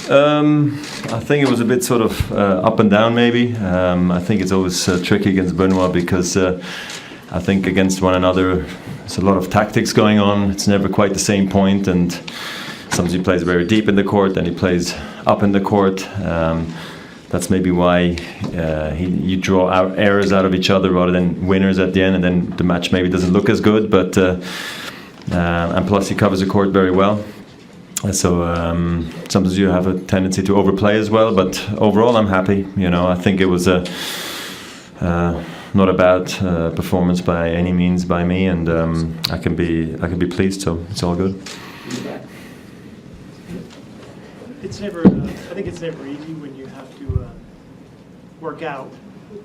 I think it was a bit sort of up and down maybe. I think it's always tricky against Benoit because I think against one another there's a lot of tactics going on. It's never quite the same point, and sometimes he plays very deep in the court and he plays up in the court. That's maybe why you draw out errors out of each other rather than winners at the end, and then the match maybe doesn't look as good. But and plus he covers the court very well. So sometimes you have a tendency to overplay as well. But overall, I'm happy. I think it was not a bad performance by any means by me, and I can be pleased. So it's all good. It's never. I think it's never easy when you have to work out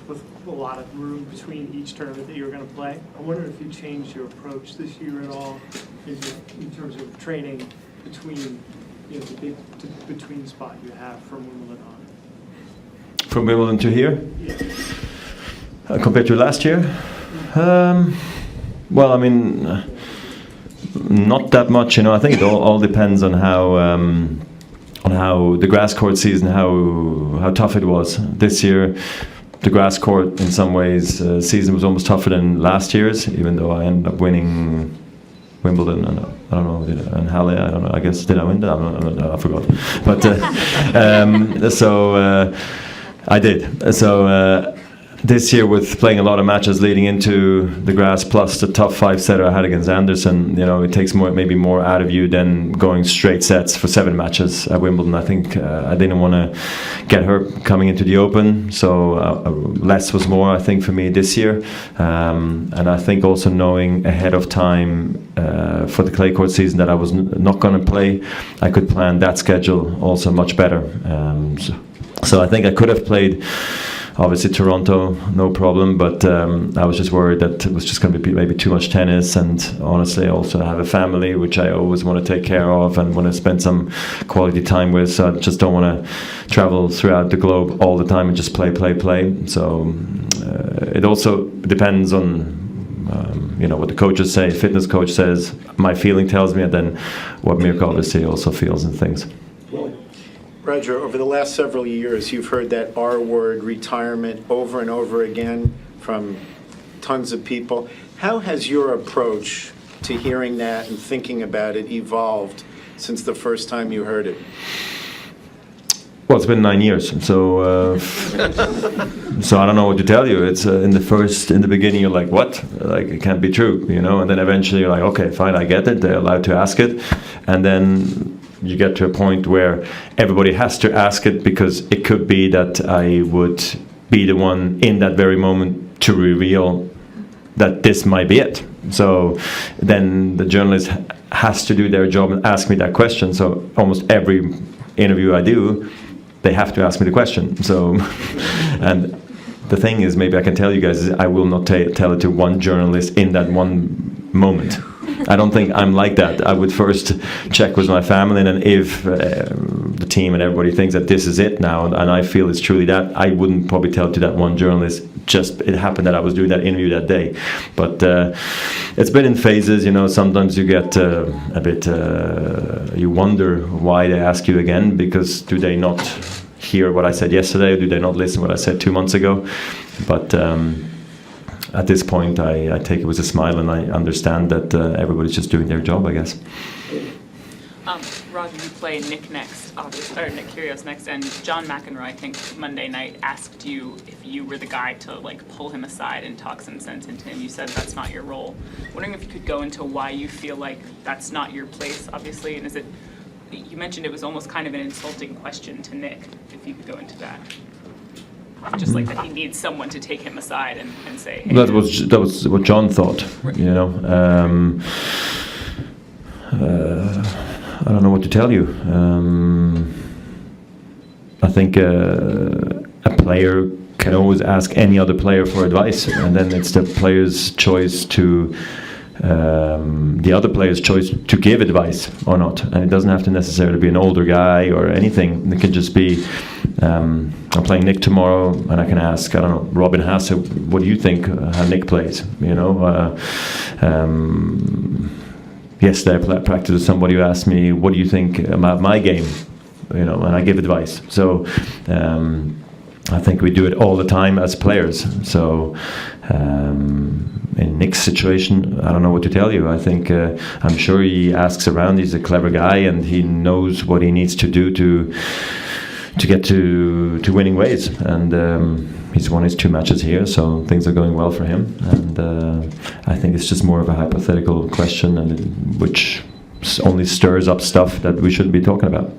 with a lot of room between each tournament that you're going to play. I wonder if you changed your approach this year at all in terms of training between the big between spot you have from Wimbledon on. From Wimbledon to here, Yeah. Compared to last year. Well, I mean, not that much. I think it all depends on how the grass court season, how tough it was this year. The grass court, in some ways, season was almost tougher than last year's, even though I ended up winning Wimbledon. I don't know, and Halle. I don't know. I guess did I win that? I forgot. But I did. So. This year, with playing a lot of matches leading into the grass, plus the tough 5-setter I had against Anderson, it takes maybe more out of you than going straight sets for 7 matches at Wimbledon. I think I didn't want to get hurt coming into the Open, so less was more, I think, for me this year. And I think also knowing ahead of time for the clay court season that I was not going to play, I could plan that schedule also much better. So I think I could have played. Obviously Toronto, no problem, but I was just worried that it was just going to be maybe too much tennis, and honestly I also have a family which I always want to take care of and want to spend some quality time with, so I just don't want to travel throughout the globe all the time and just play. So it also depends on what the coaches say, fitness coach says, my feeling tells me, and then what Mirko obviously also feels and thinks. Roger, over the last several years, you've heard that R word, retirement, over and over again from tons of people. How has your approach to hearing that and thinking about it evolved since the first time you heard it? Well, it's been 9 years, so so I don't know what to tell you. It's in the beginning you're like, what? Like, it can't be true, and then eventually you're like, okay, fine, I get it. They're allowed to ask it, and then you get to a point where everybody has to ask it, because it could be that I would be the one in that very moment to reveal that this might be it. So then the journalist has to do their job and ask me that question. So almost every interview I do, they have to ask me the question. So, and the thing is, maybe I can tell you guys, is I will not tell it to one journalist in that one moment. I don't think I'm like that. I would first check with my family, and then if the team and everybody thinks that this is it now, and I feel it's truly that, I wouldn't probably tell it to that one journalist. Just it happened that I was doing that interview that day. But it's been in phases. Sometimes you get a bit. You wonder why they ask you again, because do they not hear what I said yesterday, or do they not listen to what I said 2 months ago? But at this point, I take it with a smile, and I understand that everybody's just doing their job, I guess. Roger, you play Nick next, obviously, or Nick Kyrgios next, and John McEnroe, I think Monday night, asked you if you were the guy to pull him aside and talk some sense into him. You said that's not your role. Wondering if you could go into why you feel like that's not your place, obviously, and is it? You mentioned it was almost kind of an insulting question to Nick. If you could go into that. Just like that he needs someone to take him aside and say, hey. That was what John thought, I don't know what to tell you. I think a player can always ask any other player for advice, and then it's the player's choice to the other player's choice to give advice or not. And it doesn't have to necessarily be an older guy or anything. It can just be, I'm playing Nick tomorrow, and I can ask, I don't know, Robin Haase, what do you think how Nick plays? Yesterday I practiced with somebody who asked me, what do you think about my game? and I give advice. So I think we do it all the time as players. So in Nick's situation, I don't know what to tell you. I think I'm sure he asks around. He's a clever guy, and he knows what he needs to do to get to winning ways. And he's won his 2 matches here, so things are going well for him. And I think it's just more of a hypothetical question, and which only stirs up stuff that we shouldn't be talking about.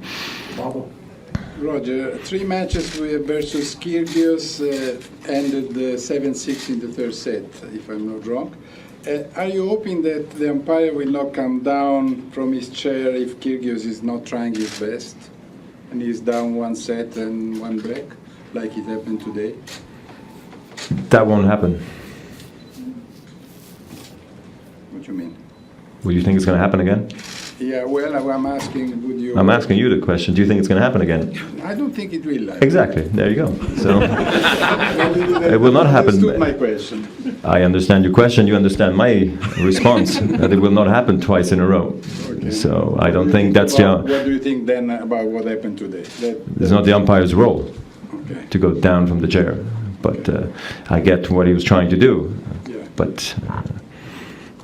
Roger, 3 matches versus Kyrgios ended 7-6 in the third set, if I'm not wrong. Are you hoping that the umpire will not come down from his chair if Kyrgios is not trying his best and he's down 1 set and 1 break, like it happened today? That won't happen. What do you mean? Would you think it's going to happen again? Yeah, well, I'm asking, would you... I'm asking you the question. Do you think it's going to happen again? I don't think it will. Exactly. There you go. So it will not happen. Understood my question. I understand your question. You understand my response. That it will not happen twice in a row. Okay. So I don't think that's the. What do you think then about what happened today? It's not the umpire's role Okay. to go down from the chair. But I get what he was trying to do. Yeah. But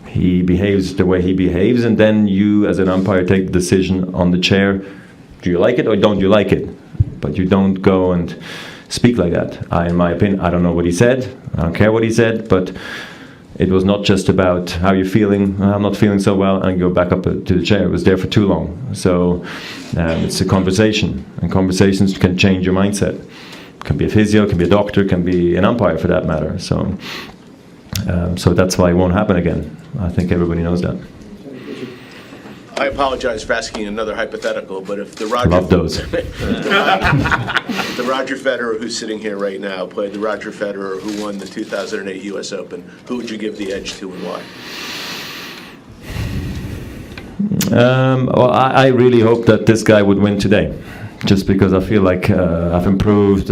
he behaves the way he behaves, and then you, as an umpire, take the decision on the chair. Do you like it or don't you like it? But you don't go and speak like that. In my opinion, I don't know what he said. I don't care what he said, but it was not just about how you're feeling. I'm not feeling so well, and go back up to the chair. It was there for too long. So it's a conversation, and conversations can change your mindset. It can be a physio, can be a doctor, can be an umpire for that matter. So that's why it won't happen again. I think everybody knows that. I apologize for asking another hypothetical, but if the Roger Love those. the Roger Federer who's sitting here right now played the Roger Federer who won the 2008 US Open, who would you give the edge to and why? Well, I really hope that this guy would win today, just because I feel like I've improved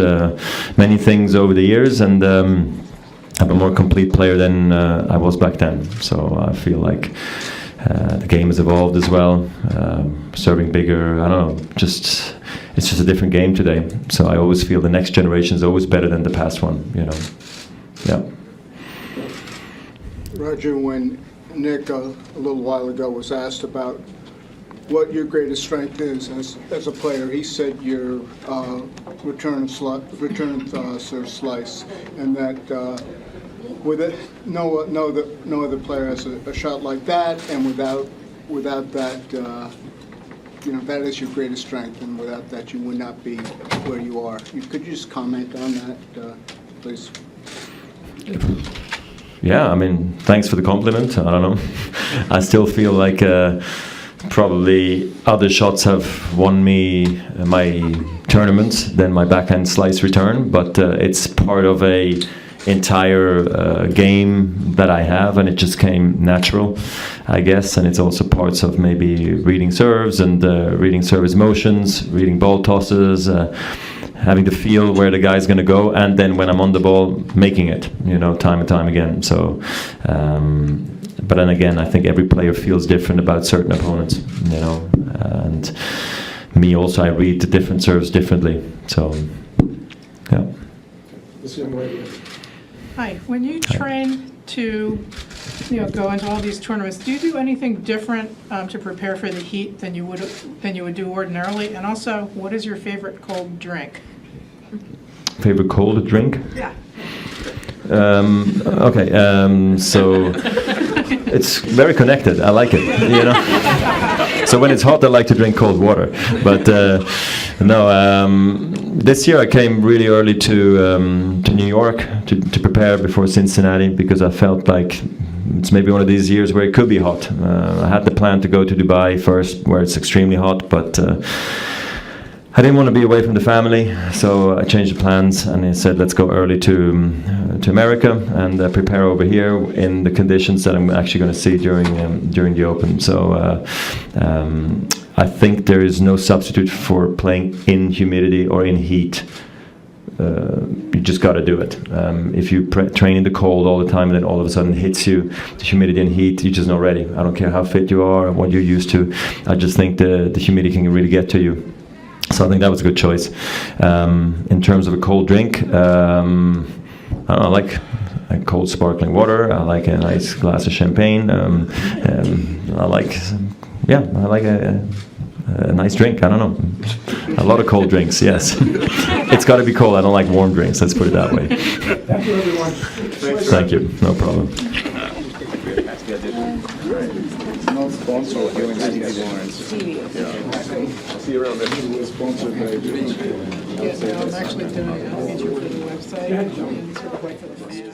many things over the years, and I'm a more complete player than I was back then. So I feel like the game has evolved as well, serving bigger. I don't know, it's just a different game today. So I always feel the next generation is always better than the past one. Yeah. Roger, when Nick a little while ago was asked about what your greatest strength is as a player, he said your return serve slice, and that with it, no other player has a shot like that, and without that, that is your greatest strength, and without that, you would not be where you are. Could you just comment on that, please? Yeah, I mean, thanks for the compliment. I don't know. I still feel like probably other shots have won me my tournaments than my backhand slice return, but it's part of a entire game that I have, and it just came natural, I guess. And it's also parts of maybe reading serves and reading service motions, reading ball tosses, having to feel where the guy's going to go, and then when I'm on the ball, making it, time and time again. So, but then again, I think every player feels different about certain opponents, and me also, I read the different serves differently. So, yeah. Hi. When you train to, go into all these tournaments, do you do anything different to prepare for the heat than you would do ordinarily? And also, what is your favorite cold drink? Favorite cold drink? Yeah. Okay. So it's very connected. I like it. So when it's hot, I like to drink cold water. But this year I came really early to New York to prepare before Cincinnati, because I felt like it's maybe one of these years where it could be hot. I had the plan to go to Dubai first, where it's extremely hot, but I didn't want to be away from the family, so I changed the plans, and I said, let's go early to America and prepare over here in the conditions that I'm actually going to see during the Open. So I think there is no substitute for playing in humidity or in heat. You just got to do it. If you train in the cold all the time and then all of a sudden it hits you, the humidity and heat, you're just not ready. I don't care how fit you are or what you're used to. I just think the humidity can really get to you. So I think that was a good choice. In terms of a cold drink, I don't know, I like cold sparkling water. I like a nice glass of champagne. I like a nice drink. I don't know. A lot of cold drinks, yes. It's got to be cold. I don't like warm drinks. Let's put it that way. Thank you, everyone. Thank you. No problem. No sponsor of See you around there. sponsored by Yeah, no, I'm actually doing a feature for the website and sort of like for the fans.